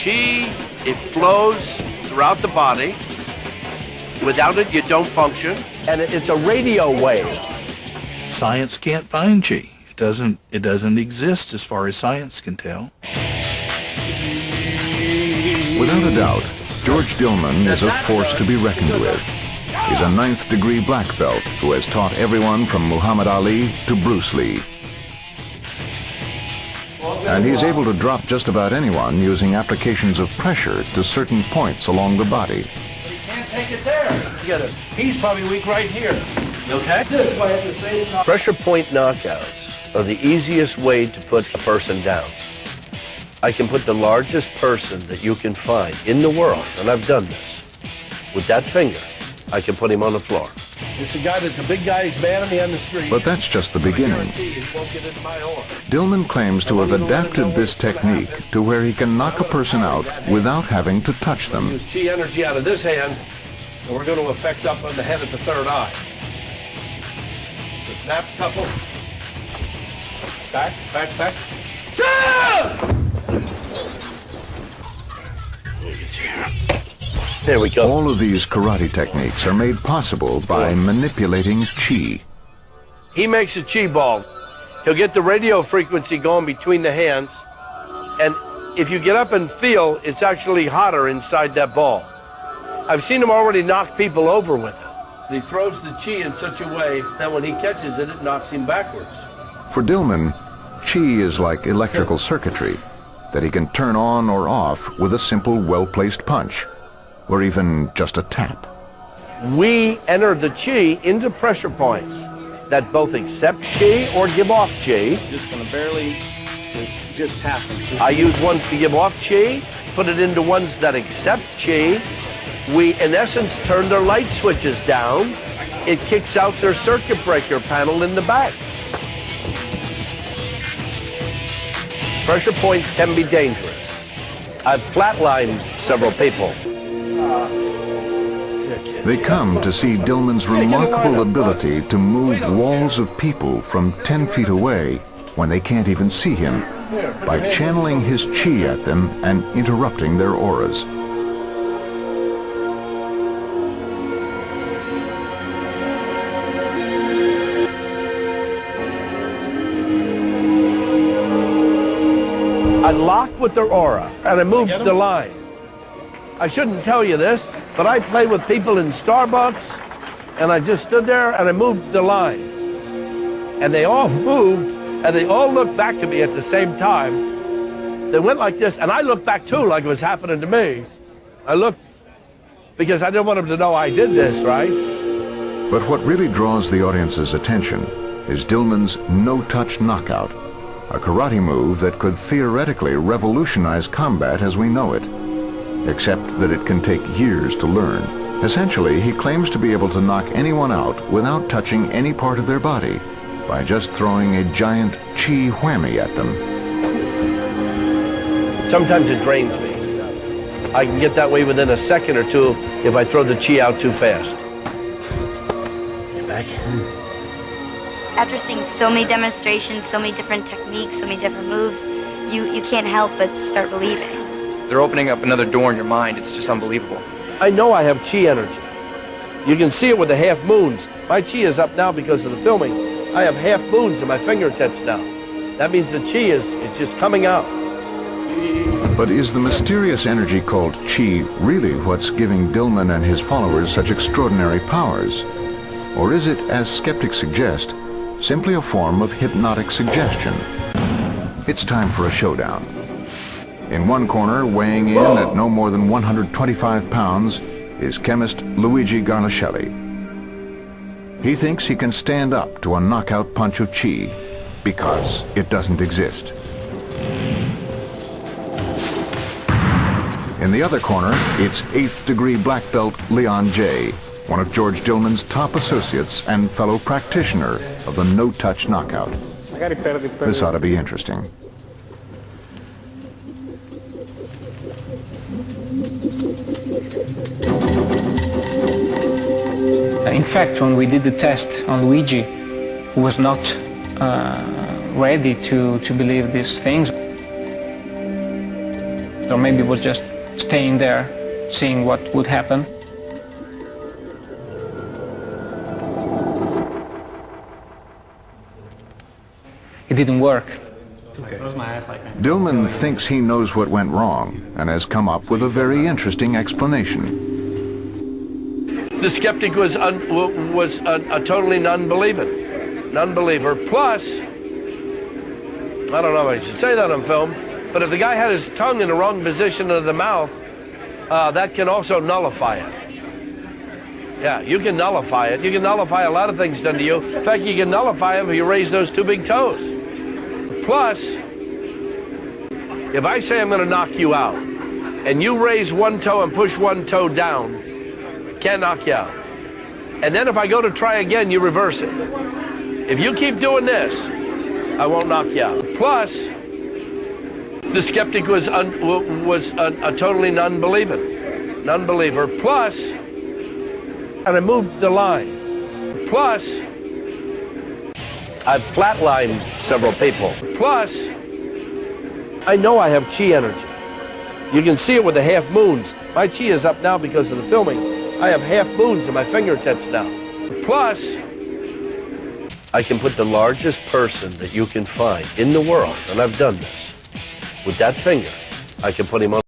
Qi, it flows throughout the body. Without it, you don't function. And it's a radio wave. Science can't find Qi. It doesn't exist as far as science can tell. Without a doubt, George Dillman is a force to be reckoned with. He's a 9th degree black belt who has taught everyone from Muhammad Ali to Bruce Lee. And he's able to drop just about anyone using applications of pressure to certain points along the body. You can't take it there. You got he's probably weak right here. Okay? This way at the same time. Pressure point knockouts are the easiest way to put a person down. I can put the largest person that you can find in the world, and I've done this. With that finger, I can put him on the floor. It's a guy that's a big guy, he's mad at me on the street. But that's just the beginning. Dillman claims to have adapted this technique to where he can knock a person out without having to touch them. Use Qi energy out of this hand, and we're going to affect up on the head at the third eye. The snap couple. Back, back, back. Down! There we go. All of these karate techniques are made possible by manipulating Qi. He makes a Qi ball. He'll get the radio frequency going between the hands, and if you get up and feel, it's actually hotter inside that ball. I've seen him already knock people over with it. He throws the Qi in such a way that when he catches it, it knocks him backwards. For Dillman, Qi is like electrical circuitry that he can turn on or off with a simple, well-placed punch, or even just a tap. We enter the Qi into pressure points that both accept Qi or give off Qi. Just gonna barely just tap them. I use ones to give off Qi, put it into ones that accept Qi. We, in essence, turn their light switches down. It kicks out their circuit breaker panel in the back. Pressure points can be dangerous. I've flatlined several people. They come to see Dillman's remarkable ability to move walls of people from 10 feet away when they can't even see him by channeling his Qi at them and interrupting their auras. I lock with their aura, and I move the line. I shouldn't tell you this, but I play with people in Starbucks, and I just stood there, and I moved the line. And they all moved, and they all looked back at me at the same time. They went like this, and I looked back too, like it was happening to me. I looked, because I didn't want them to know I did this, right? But what really draws the audience's attention is Dillman's no-touch knockout, a karate move that could theoretically revolutionize combat as we know it, except that it can take years to learn. Essentially, he claims to be able to knock anyone out without touching any part of their body by just throwing a giant Qi whammy at them. Sometimes it drains me. I can get that way within a second or two if I throw the Qi out too fast. Get back. After seeing so many demonstrations, so many different techniques, so many different moves, you can't help but start believing. They're opening up another door in your mind. It's just unbelievable. I know I have Qi energy. You can see it with the half moons. My Qi is up now because of the filming. I have half moons in my fingertips now. That means the Qi is just coming out. But is the mysterious energy called Qi really what's giving Dillman and his followers such extraordinary powers? Or is it, as skeptics suggest, simply a form of hypnotic suggestion? It's time for a showdown. In one corner, weighing in at no more than 125 pounds, is chemist Luigi Garlascelli. He thinks he can stand up to a knockout punch of Qi because it doesn't exist. In the other corner, it's 8th degree black belt Leon J., one of George Dillman's top associates and fellow practitioner of the no-touch knockout. This ought to be interesting. In fact, when we did the test on Luigi, he was not ready to believe these things. or maybe it was just staying there, seeing what would happen. It didn't work. Dillman thinks he knows what went wrong and has come up with a very interesting explanation. The skeptic was a totally non-believer. Plus, I don't know if I should say that on film, but if the guy had his tongue in the wrong position of the mouth, that can also nullify it. Yeah, you can nullify it. You can nullify a lot of things done to you. In fact, you can nullify it if you raise those two big toes. Plus, if I say I'm going to knock you out, and you raise one toe and push one toe down, can't knock you out. And then if I go to try again, you reverse it. If you keep doing this, I won't knock you out. Plus, the skeptic was a totally non-believer. Plus, and I moved the line. Plus, I've flatlined several people. Plus, I know I have chi energy. You can see it with the half moons. My chi is up now because of the filming. I have half moons in my fingertips now. Plus, I can put the largest person that you can find in the world, and I've done this, with that finger. I can put him on